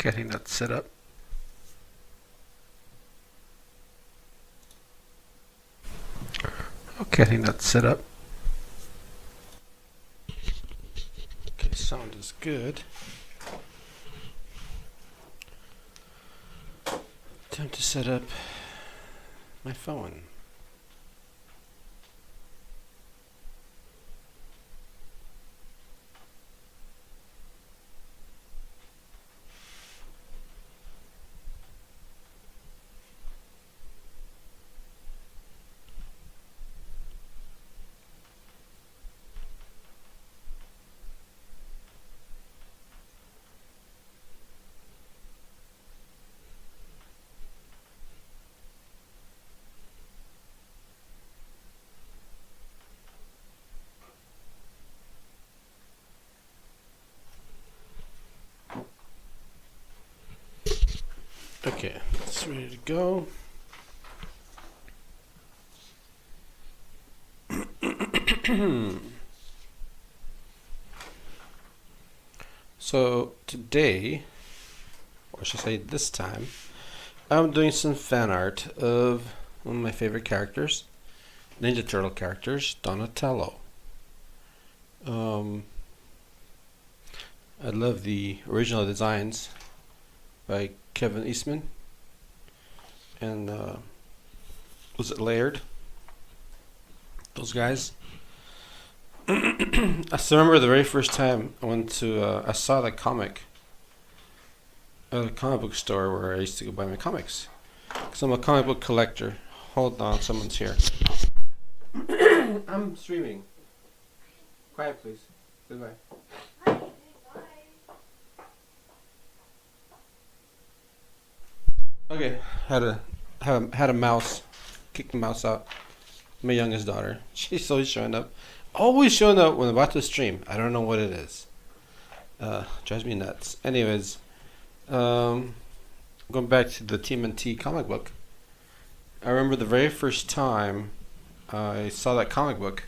Getting that set up. Getting that set up. Okay, sound is good. Time to set up my phone. Okay, it's ready to go. So today, or should I say this time, I'm doing some fan art of one of my favorite characters, Ninja Turtle characters, Donatello. I love the original designs by Kevin Eastman and was it Laird? Those guys. I still remember the very first time I went to I saw the comic at a comic book store where I used to go buy my comics, because I'm a comic book collector. Hold on, someone's here. I'm streaming. Quiet, please. Goodbye. Okay, had a mouse, kick the mouse out. My youngest daughter, she's always showing up, when I'm about to stream. I don't know what it is. Drives me nuts. Anyways, going back to the TMNT comic book. I remember the very first time I saw that comic book,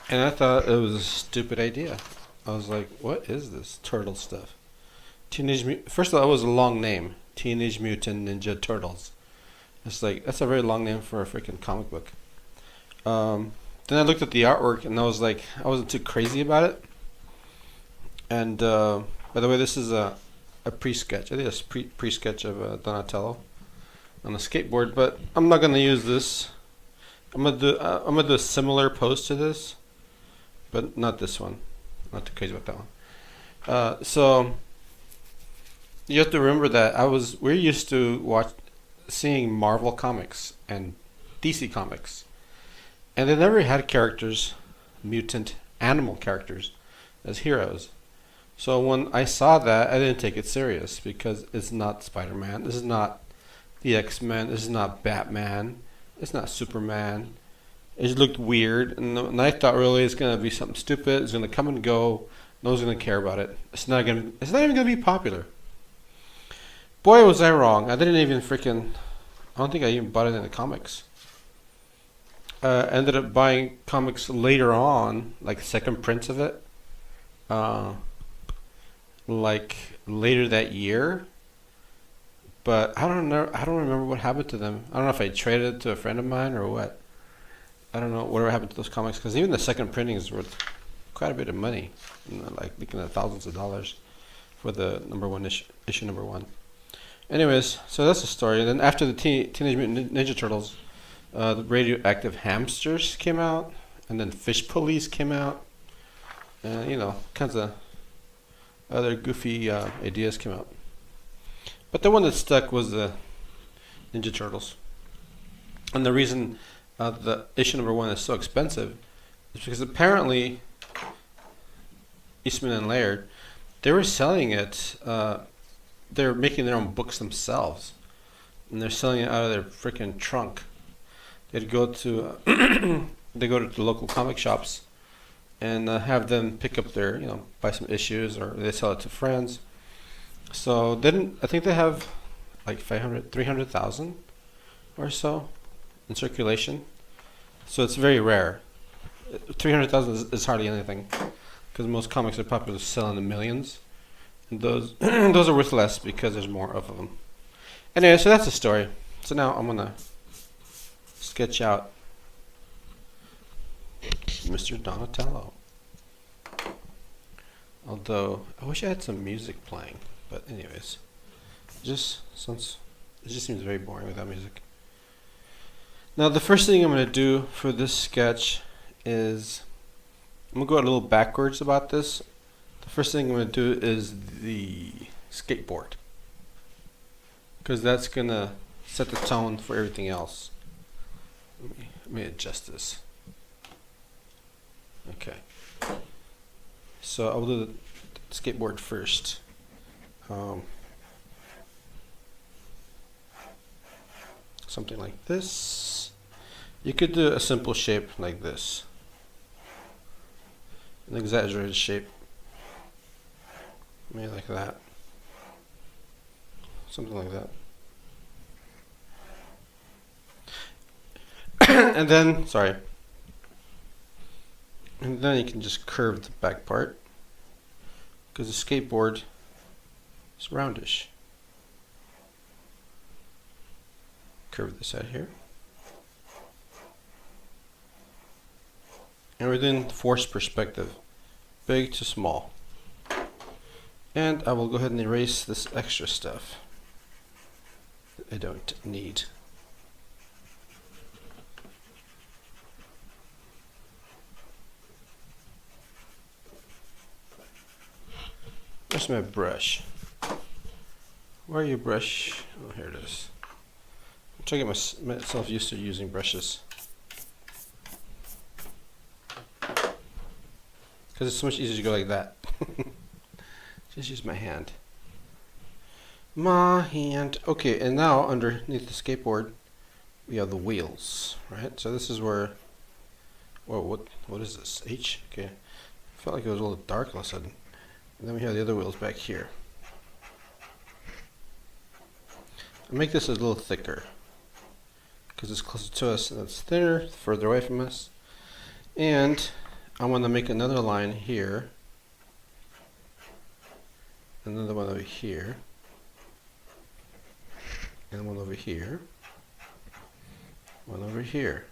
and I thought it was a stupid idea. I was like, "What is this turtle stuff?" First of all, it was a long name. Teenage Mutant Ninja Turtles. It's like, that's a very long name for a freaking comic book. Then I looked at the artwork and I was like, I wasn't too crazy about it. And by the way, this is a pre-sketch. I think it's pre-sketch of Donatello on a skateboard, but I'm not gonna use this. I'm gonna do a similar pose to this, but not this one. Not too crazy about that one. So you have to remember that we're used to seeing Marvel comics and DC comics, and they never had characters, mutant animal characters, as heroes. So when I saw that, I didn't take it serious, because it's not Spider-Man, this is not the X-Men, this is not Batman, it's not Superman. It just looked weird, and I thought really it's gonna be something stupid. It's gonna come and go. No one's gonna care about it. It's not even gonna be popular. Boy, was I wrong. I don't think I even bought it in the comics. Ended up buying comics later on, like second prints of it, like later that year. But I don't know. I don't remember what happened to them. I don't know if I traded it to a friend of mine or what. I don't know whatever happened to those comics, because even the second printings were quite a bit of money, like looking at thousands of dollars for the issue number one. Anyways, so that's the story. Then after the Teenage Mutant Ninja Turtles, the radioactive hamsters came out, and then Fish Police came out, and kinds of other goofy ideas came out. But the one that stuck was the Ninja Turtles. And the reason the issue number one is so expensive is because apparently Eastman and Laird, they were selling it. They're making their own books themselves, and they're selling it out of their freaking trunk. They'd go to the local comic shops and have them pick up their, buy some issues, or they sell it to friends. So I think they have like 300,000 or so in circulation. So it's very rare. 300,000 is hardly anything, because most comics are probably selling in the millions. And those those are worth less because there's more of them. Anyway, so that's the story. So now I'm gonna sketch out Mr. Donatello. Although I wish I had some music playing, but anyways, just since it just seems very boring without music. Now the first thing I'm going to do for this sketch is I'm going to go a little backwards about this. The first thing I'm going to do is the skateboard, because that's going to set the tone for everything else. Let me adjust this. Okay. So I'll do the skateboard first. Something like this. You could do a simple shape like this. An exaggerated shape. Maybe like that. Something like that. And then, sorry. And then you can just curve the back part, because the skateboard is roundish. Curve this out here. And we're doing forced perspective, big to small. And I will go ahead and erase this extra stuff that I don't need. Where's my brush? Where are your brush? Oh, here it is. I'm trying to get myself used to using brushes, because it's so much easier to go like that. Just use my hand. My hand. Okay, and now underneath the skateboard, we have the wheels, right? So this is where. Whoa, what is this? H? Okay. I felt like it was a little dark all of a sudden. And then we have the other wheels back here. I'll make this a little thicker, because it's closer to us and it's thinner, further away from us. And I want to make another line here, another one over here, and one over here, one over here.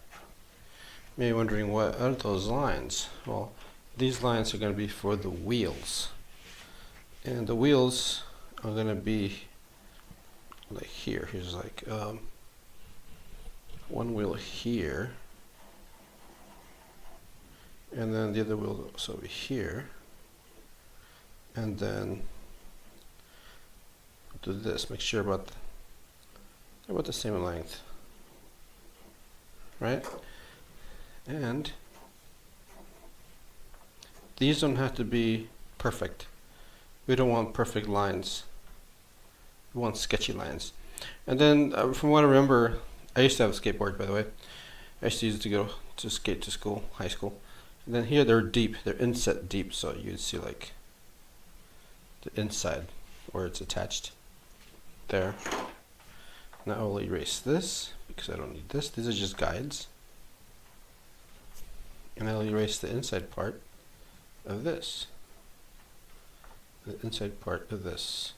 Maybe wondering, what are those lines? Well, these lines are going to be for the wheels. And the wheels are going to be like here. Here's like one wheel here, and then the other wheel is over here, and then do this. Make sure about the same length, right? And these don't have to be perfect. We don't want perfect lines. We want sketchy lines. And then, from what I remember, I used to have a skateboard, by the way. I used to use it to go to skate to school, high school. And then here they're deep, they're inset deep, so you'd see like the inside where it's attached there. Now I'll erase this because I don't need this. These are just guides. And I'll erase the inside part of this. The inside part of this.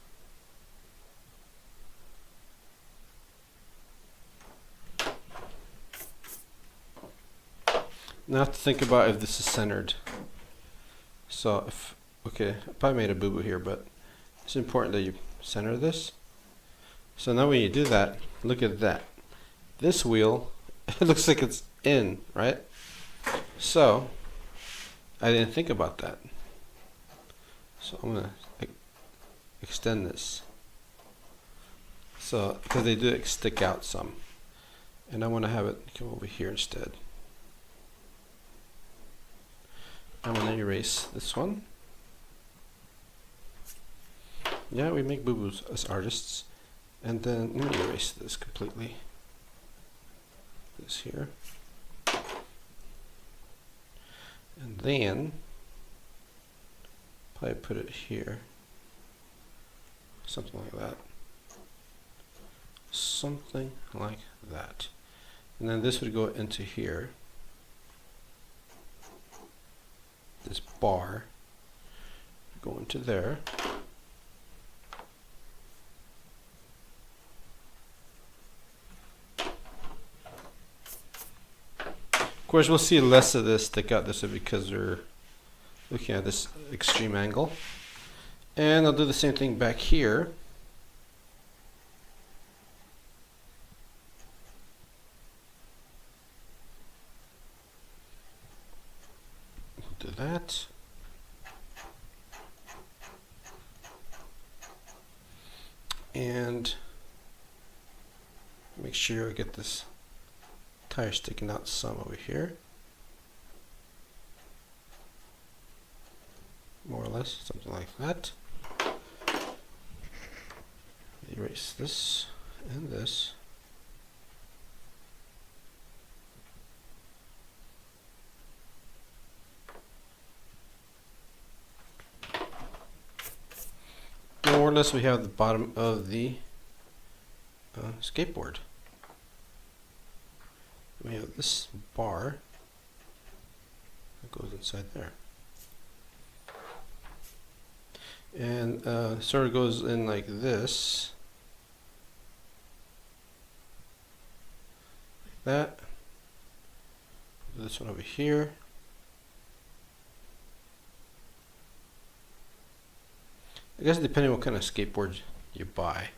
Now I have to think about if this is centered. So if, okay, I probably made a boo-boo here, but it's important that you center this. So now when you do that, look at that. This wheel, it looks like it's in, right? So I didn't think about that. So I'm gonna extend this. So, because they do stick out some. And I want to have it come over here instead. I'm going to erase this one. Yeah, we make boo-boos as artists. And then let me erase this completely. This here. And then probably put it here. Something like that. Something like that. And then this would go into here. This bar go into there. Of course, we'll see less of this stick out this way because we're looking at this extreme angle. And I'll do the same thing back here. Do that. And make sure I get this tire sticking out some over here. More or less, something like that. Erase this and this. More or less we have the bottom of the skateboard. We have this bar that goes inside there. And sort of goes in like this. Like that. This one over here. I guess depending what kind of skateboard you buy.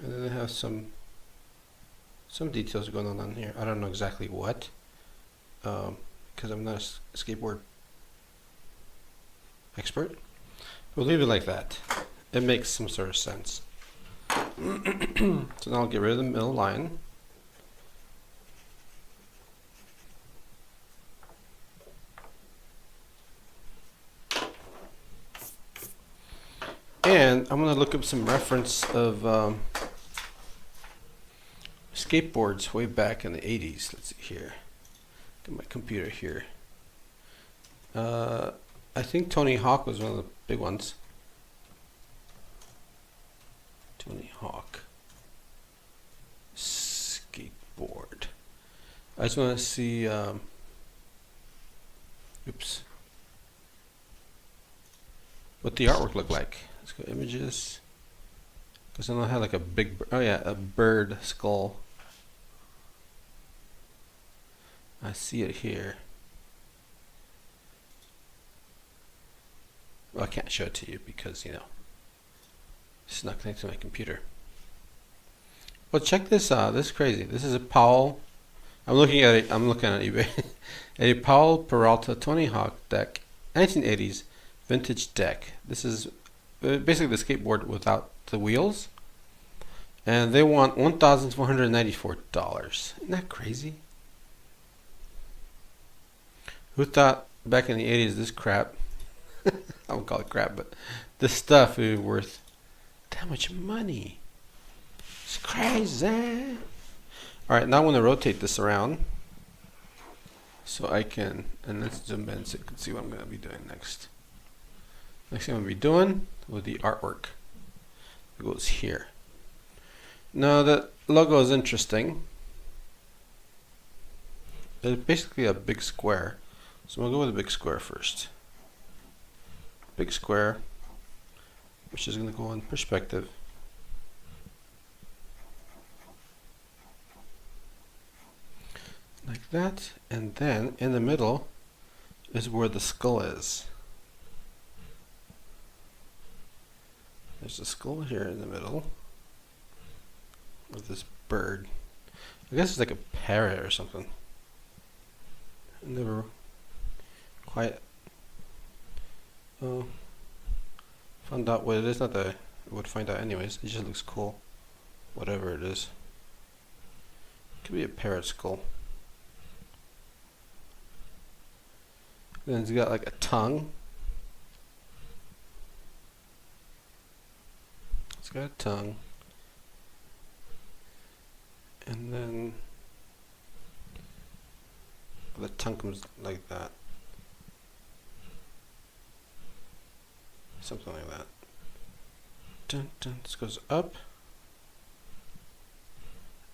And then they have some details going on here. I don't know exactly what, because I'm not a skateboard expert. We'll leave it like that. It makes some sort of sense. So now I'll get rid of the middle line. And I'm going to look up some reference of skateboards way back in the 80s. Let's see here. Get my computer here. I think Tony Hawk was one of the big ones. Tony Hawk. Skateboard. I just want to see, oops, what the artwork looked like. Let's go images. Because I know I had like a big, oh yeah, a bird skull. I see it here. Well, I can't show it to you because, you know, it's not connected to my computer. Well, check this out. This is crazy. This is a Powell. I'm looking at it. I'm looking at eBay. A Powell Peralta Tony Hawk deck, 1980s vintage deck. This is basically the skateboard without the wheels, and they want $1,494. Isn't that crazy? Who thought back in the 80s this crap, I won't call it crap, but this stuff is worth that much money? It's crazy. Alright, now I'm going to rotate this around so I can, and let's zoom in so you can see what I'm going to be doing next. Next thing I'm going to be doing with the artwork. It goes here. Now the logo is interesting. It's basically a big square. So we'll go with a big square first. Big square, which is going to go in perspective. Like that. And then in the middle is where the skull is. There's a skull here in the middle with this bird. I guess it's like a parrot or something. I never quite found out what it is. Not that I would find out anyways. It just looks cool. Whatever it is. Could be a parrot skull. Then it's got like a tongue. It's got a tongue. And then the tongue comes like that. Something like that. Dun, dun. This goes up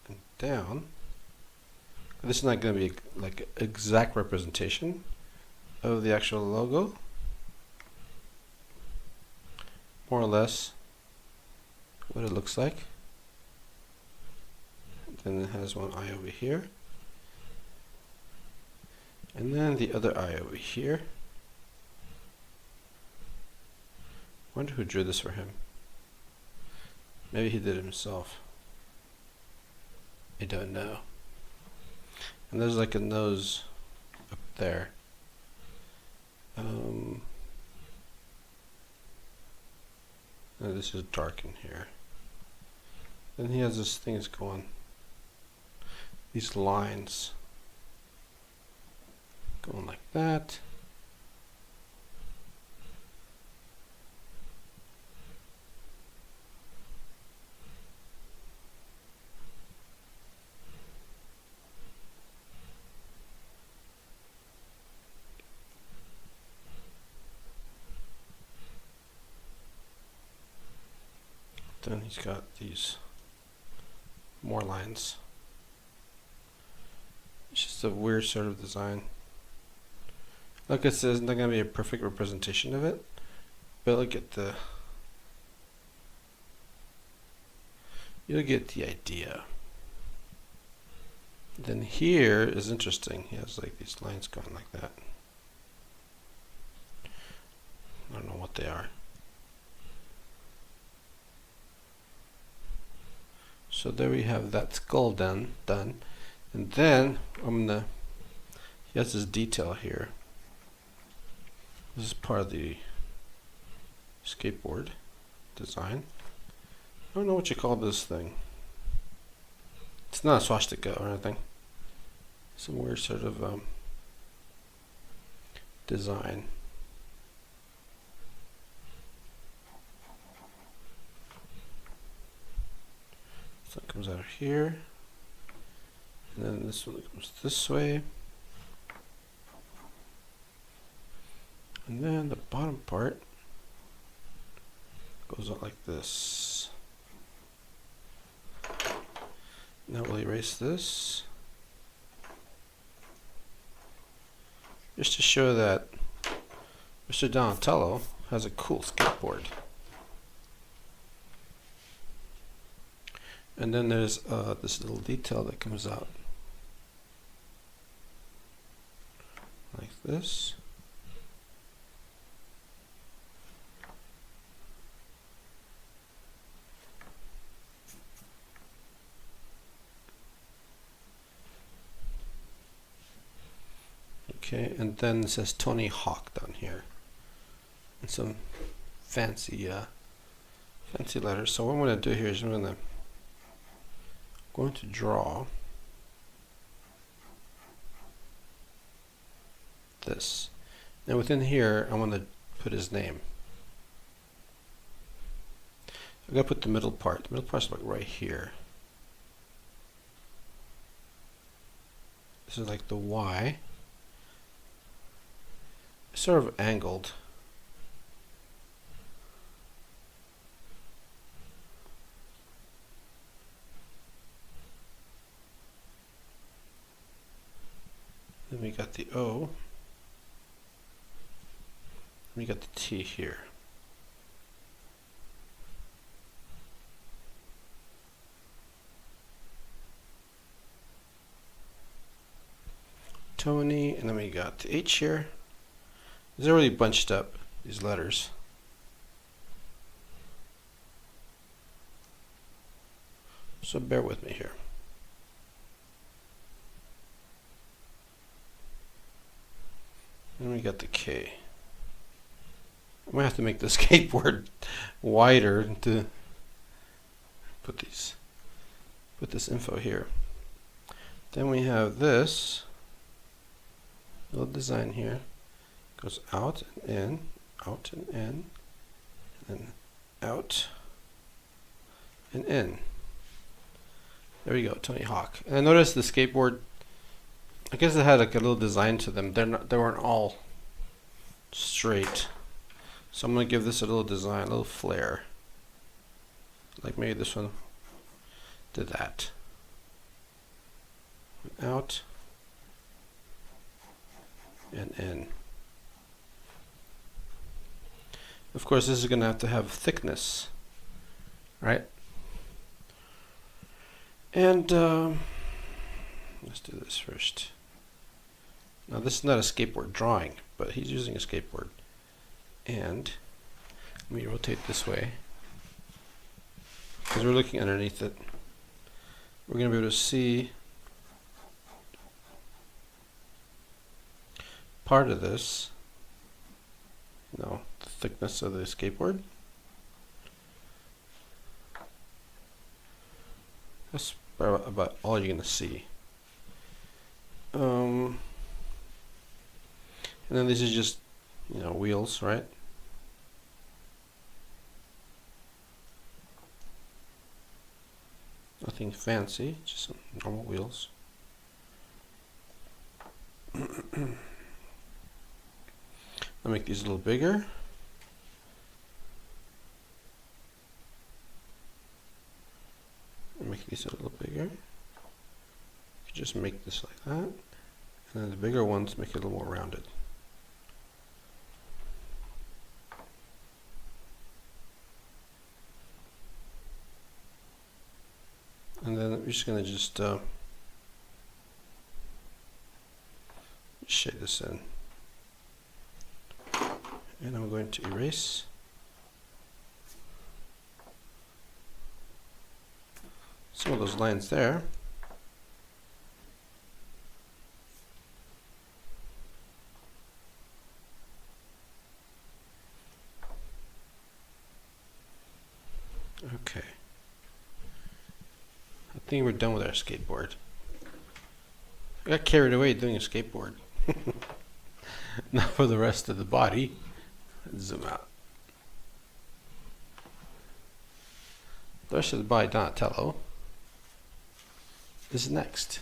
and down. This is not going to be like exact representation of the actual logo. More or less what it looks like. Then it has one eye over here. And then the other eye over here. Wonder who drew this for him. Maybe he did it himself. I don't know. And there's like a nose up there. No, this is dark in here. Then he has this things going. These lines going like that. Then he's got these more lines. It's just a weird sort of design. Like I said, it's not going to be a perfect representation of it, but look at the, you'll get the idea. Then here is interesting. He has like these lines going like that. I don't know what they are. So there we have that skull done. And then he has this detail here. This is part of the skateboard design. I don't know what you call this thing. It's not a swastika or anything. Some weird sort of design. So it comes out here, and then this one comes this way, and then the bottom part goes out like this. Now we'll erase this, just to show that Mr. Donatello has a cool skateboard. And then there's this little detail that comes out like this. Okay, and then it says Tony Hawk down here, and some fancy letters. So what I'm going to do here is I'm going to draw this. Now within here, I want to put his name. I'm going to put the middle part. The middle part's like right here. This is like the Y. It's sort of angled. Then we got the O. We got the T here. Tony, and then we got the H here. These are really bunched up, these letters. So bear with me here. And we got the K. I'm gonna have to make the skateboard wider to put this info here. Then we have this little design here. Goes out and in, out and in, and then out and in. There we go, Tony Hawk. And I noticed the skateboard, I guess it had like a little design to them. They weren't all straight. So I'm going to give this a little design, a little flair. Like maybe this one did that. Out and in. Of course, this is going to have thickness, right? And let's do this first. Now this is not a skateboard drawing, but he's using a skateboard. And let me rotate this way, because we're looking underneath it. We're going to be able to see part of this, the thickness of the skateboard. That's about all you're going to see. And then these are just, wheels, right? Nothing fancy, just some normal wheels. I'll make these a little bigger. Make these a little bigger. You just make this like that, and then the bigger ones make it a little more rounded. And then we're just going to shade this in. And I'm going to erase. Some of those lines there. Okay. I think we're done with our skateboard. I got carried away doing a skateboard. Now for the rest of the body. Let's zoom out. The rest of the body, Donatello, is next.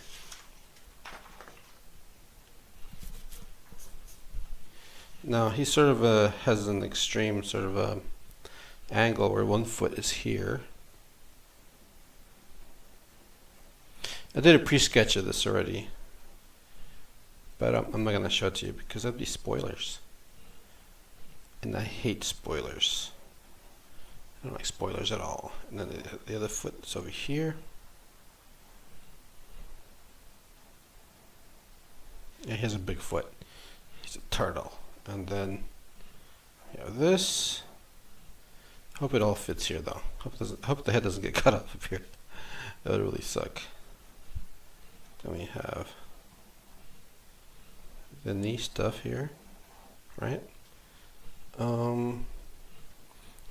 Now he sort of has an extreme sort of angle where one foot is here. I did a pre-sketch of this already, but I'm not going to show it to you because that'd be spoilers. And I hate spoilers. I don't like spoilers at all. And then the other foot is over here. Yeah, he has a big foot. He's a turtle. And then you have this. Hope it all fits here though. Hope the head doesn't get cut off up here. That would really suck. Then we have the knee stuff here, right?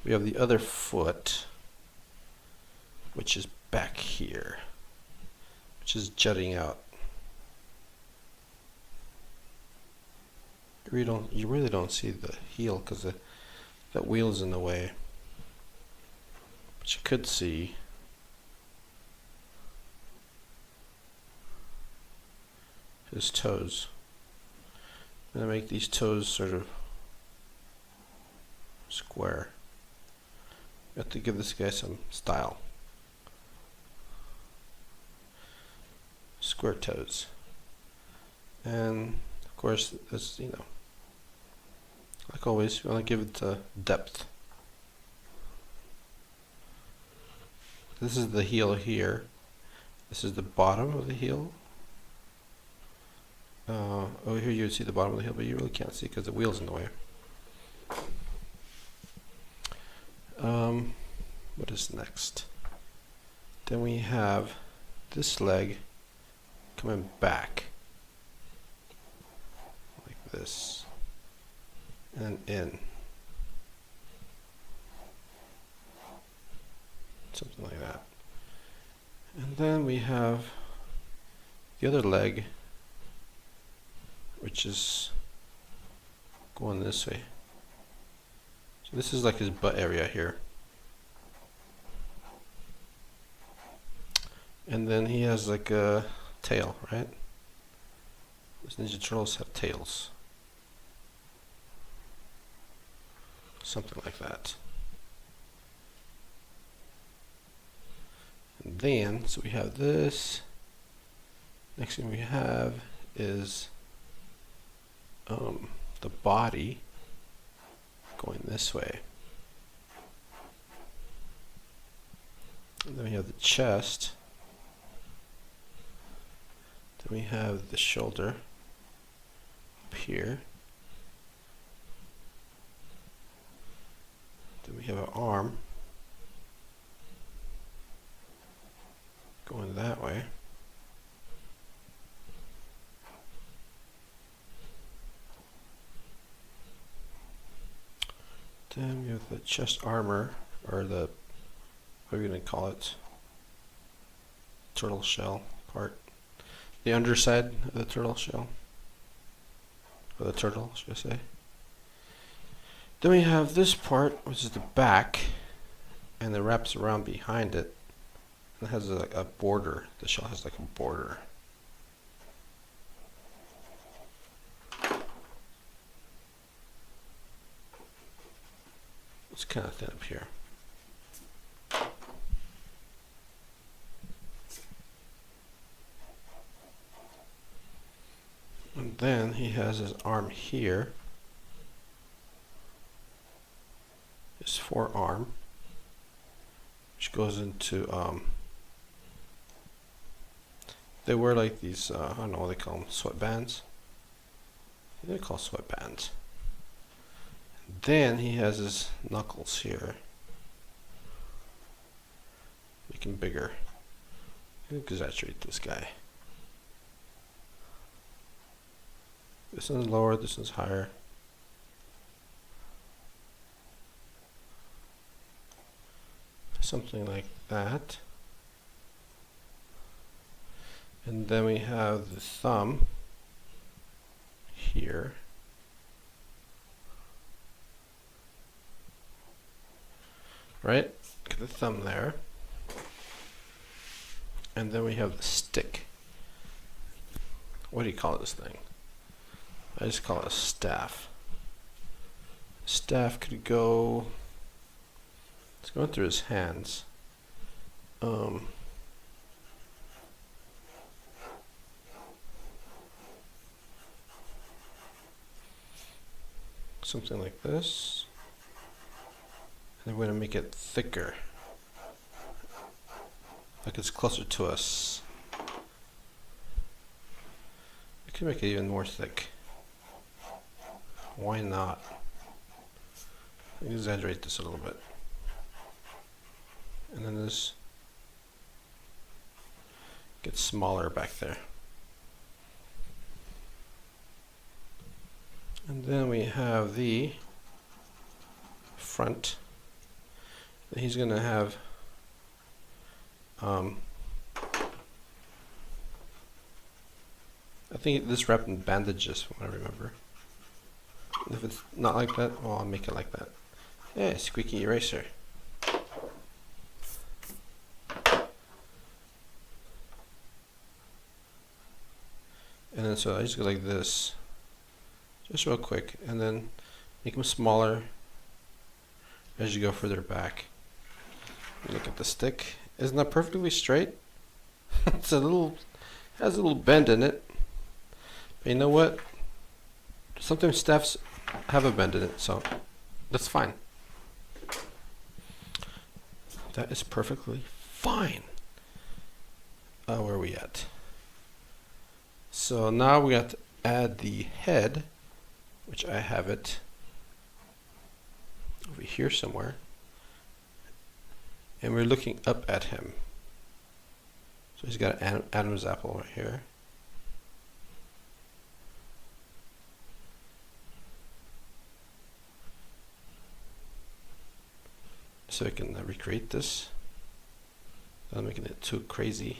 We have the other foot, which is back here, which is jutting out. You really don't see the heel because that wheel is in the way. But you could see his toes. I'm going to make these toes sort of square. You have to give this guy some style. Square toes. And of course, this, like always, you want to give it depth. This is the heel here. This is the bottom of the heel. Over here you would see the bottom of the heel, but you really can't see because the wheel's in the way. What is next? Then we have this leg coming back like this and in, something like that. And then we have the other leg, which is going this way. So this is like his butt area here. And then he has like a tail, right? These Ninja Turtles have tails. Something like that. And then, so we have this. Next thing we have is the body going this way. And then we have the chest Then we have the shoulder up here. Then we have an arm going that way. Then we have the chest armor, or the, what are we going to call it? Turtle shell part. The underside of the turtle shell. Or the turtle, should I say. Then we have this part, which is the back, and it wraps around behind it. It has a border. The shell has like a border. It's kind of thin up here. And then he has his arm here. His forearm, which goes into, they wear like these, I don't know what they call them, sweatbands. They're called sweatbands. Then he has his knuckles here. Make him bigger. Exaggerate this guy. This one's lower, this one's higher. Something like that. And then we have the thumb here. Right? Get the thumb there. And then we have the stick. What do you call this thing? I just call it a staff. Staff could go, it's going through his hands. Something like this. And we're going to make it thicker. Like it's closer to us. We can make it even more thick. Why not? Exaggerate this a little bit. And then this gets smaller back there. And then we have the front. He's going to have I think this wrapped in bandages, from what I remember. If it's not like that, well, I'll make it like that. Yeah, squeaky eraser. And then so I just go like this, just real quick, and then make them smaller as you go further back. Look at the stick. Isn't that perfectly straight? It's a little, has a little bend in it. But you know what? Sometimes staffs have a bend in it, so that's fine. That is perfectly fine. Where are we at? So now we have to add the head, which I have it over here somewhere. And we're looking up at him. So he's got an Adam's apple right here. So I can recreate this without making it too crazy.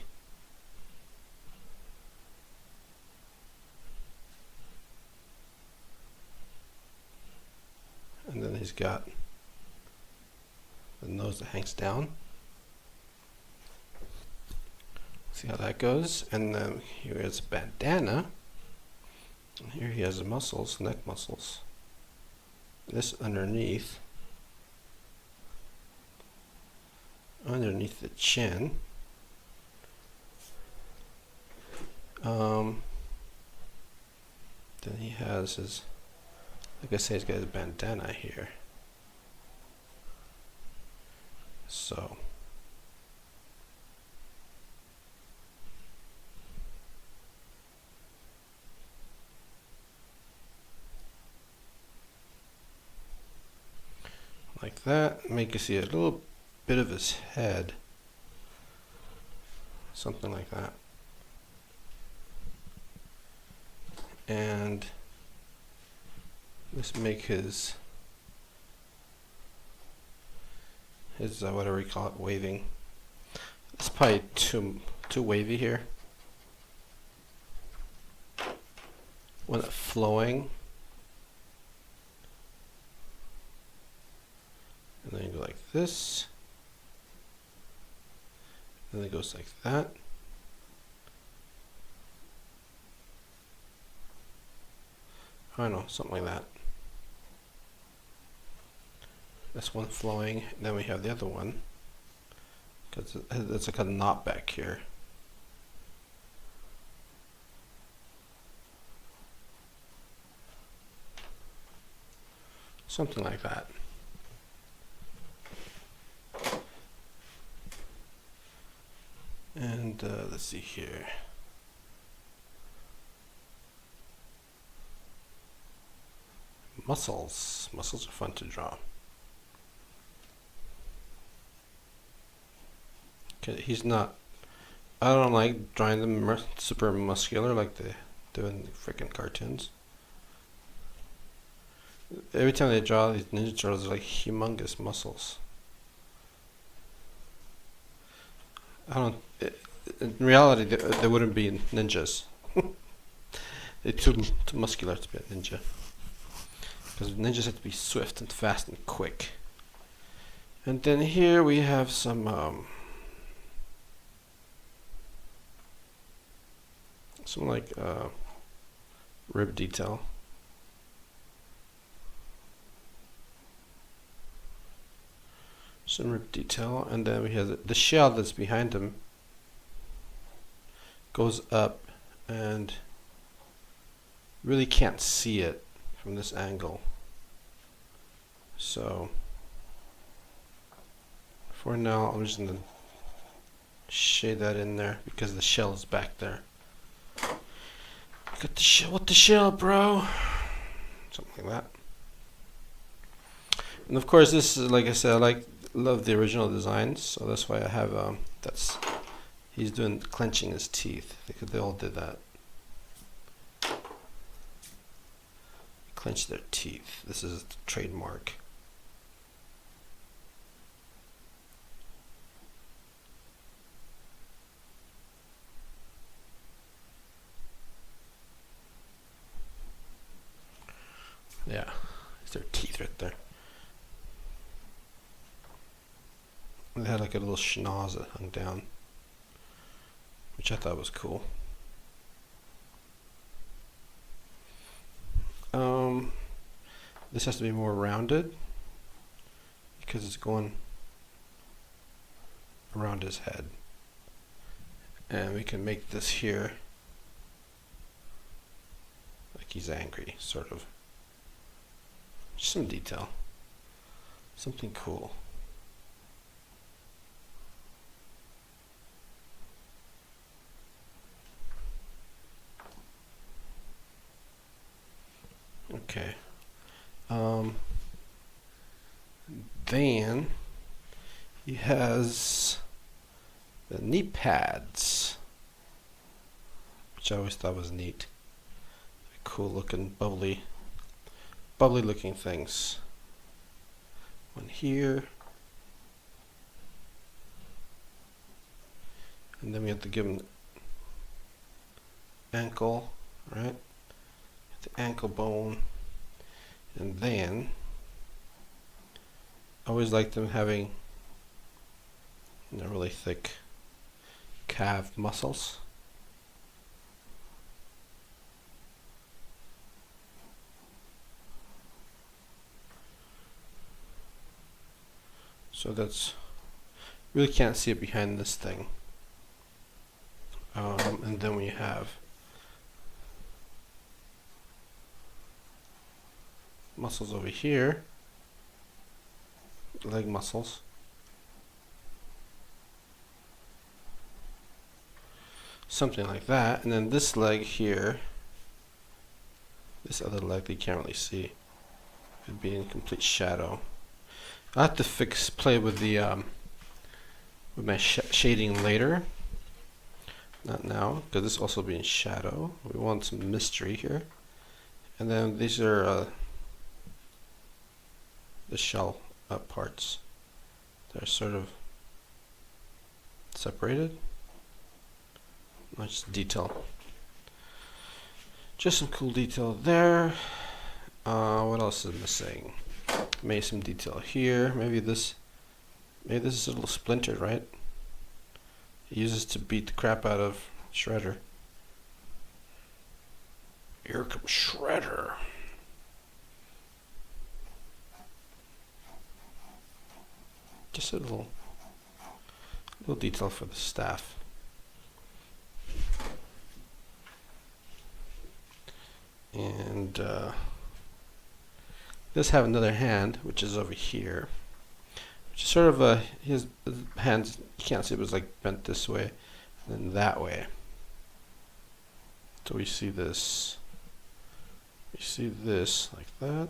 And then he's got the nose that hangs down. See how that goes. And then here is a bandana. And here he has the muscles, neck muscles. This underneath the chin. Then he has his, like I say, he's got his bandana here. So that. Make you see a little bit of his head. Something like that. And let's make his whatever you call it, waving. It's probably too wavy here. Want it flowing. And then you go like this. Then it goes like that. I don't know, something like that. That's one flowing. And then we have the other one. Because it's like a knot back here. Something like that. And let's see here. Muscles. Muscles are fun to draw. Okay, he's not. I don't like drawing them super muscular like they do in the freaking cartoons. Every time they draw these Ninja Turtles, they're like humongous muscles. I don't. In reality, they wouldn't be ninjas. They're too muscular to be a ninja. Because ninjas have to be swift and fast and quick. And then here we have some like rib detail. Some rib detail, and then we have the shell that's behind him goes up, and really can't see it from this angle. So for now, I'm just gonna shade that in there because the shell is back there. Got the shell with the shell, bro. Something like that. And of course, this is, like I said, I love the original designs, so that's why I have he's doing clenching his teeth because they all did that. Clench their teeth. This is the trademark. Yeah, it's their teeth right there. They had like a little schnoz that hung down, which I thought was cool. This has to be more rounded because it's going around his head. And we can make this here like he's angry, sort of. Just some detail. Something cool. Okay. Then he has the knee pads, which I always thought was neat. Cool looking, bubbly looking things. One here. And then we have to give him ankle, right? The ankle bone. And then I always like them having really thick calf muscles. So that's really can't see it behind this thing. And then we have muscles over here, leg muscles. Something like that. And then this leg here, this other leg that you can't really see, would be in complete shadow. I have to play with the with my shading later. Not now, because this also be in shadow. We want some mystery here. And then these are the shell parts. They're sort of separated. Nice detail. Just some cool detail there. What else is missing? Maybe some detail here. Maybe this is a little splintered, right? It uses to beat the crap out of Shredder. Here comes Shredder. Just a little detail for the staff. And does have another hand, which is over here. Which is sort of his hands, you can't see, it was like bent this way and then that way. So we see this. We see this like that.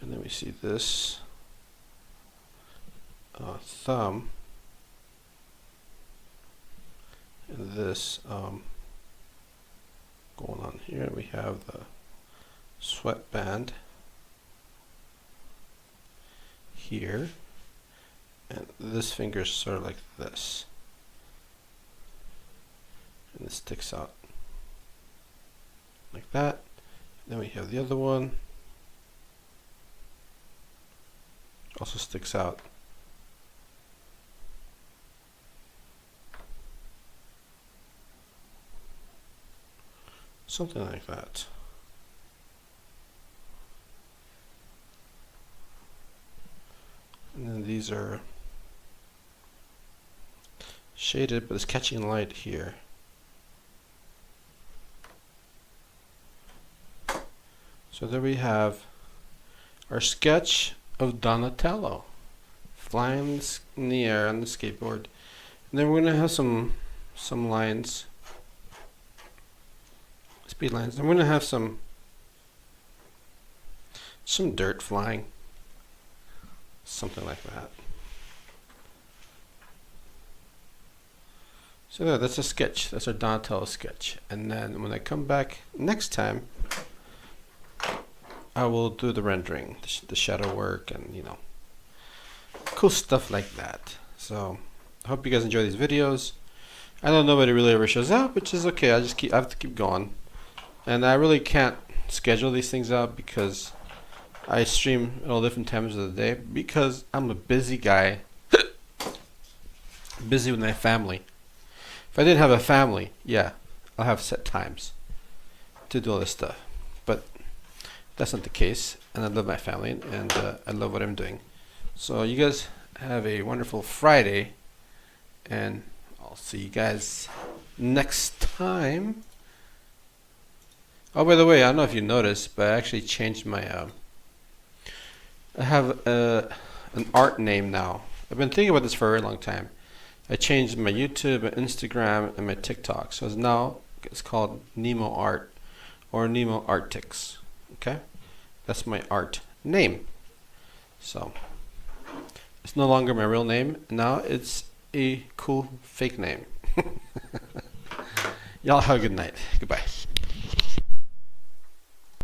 And then we see this thumb. And this going on here. We have the sweatband here, and this finger is sort of like this, and it sticks out like that. Then we have the other one, also sticks out. Something like that. And then these are shaded, but it's catching light here. So there we have our sketch of Donatello flying in the air on the skateboard. And then we're going to have some lines, speed lines. And we're going to have some dirt flying. Something like that. So there, that's a sketch. That's our Donatello sketch. And then when I come back next time, I will do the rendering, the shadow work, and you know, cool stuff like that. So I hope you guys enjoy these videos. I know nobody really ever shows up, which is okay. I have to keep going, and I really can't schedule these things out because I stream at all different times of the day because I'm a busy guy, busy with my family. If I didn't have a family, yeah, I'll have set times to do all this stuff. But that's not the case, and I love my family, and I love what I'm doing. So you guys have a wonderful Friday, and I'll see you guys next time. Oh, by the way, I don't know if you noticed, but I actually changed my I have an art name now. I've been thinking about this for a very long time. I changed my YouTube, my Instagram, and my TikTok. So it's called Nemo Art or Nemo Artics. Okay? That's my art name. So it's no longer my real name. Now it's a cool fake name. Y'all have a good night. Goodbye.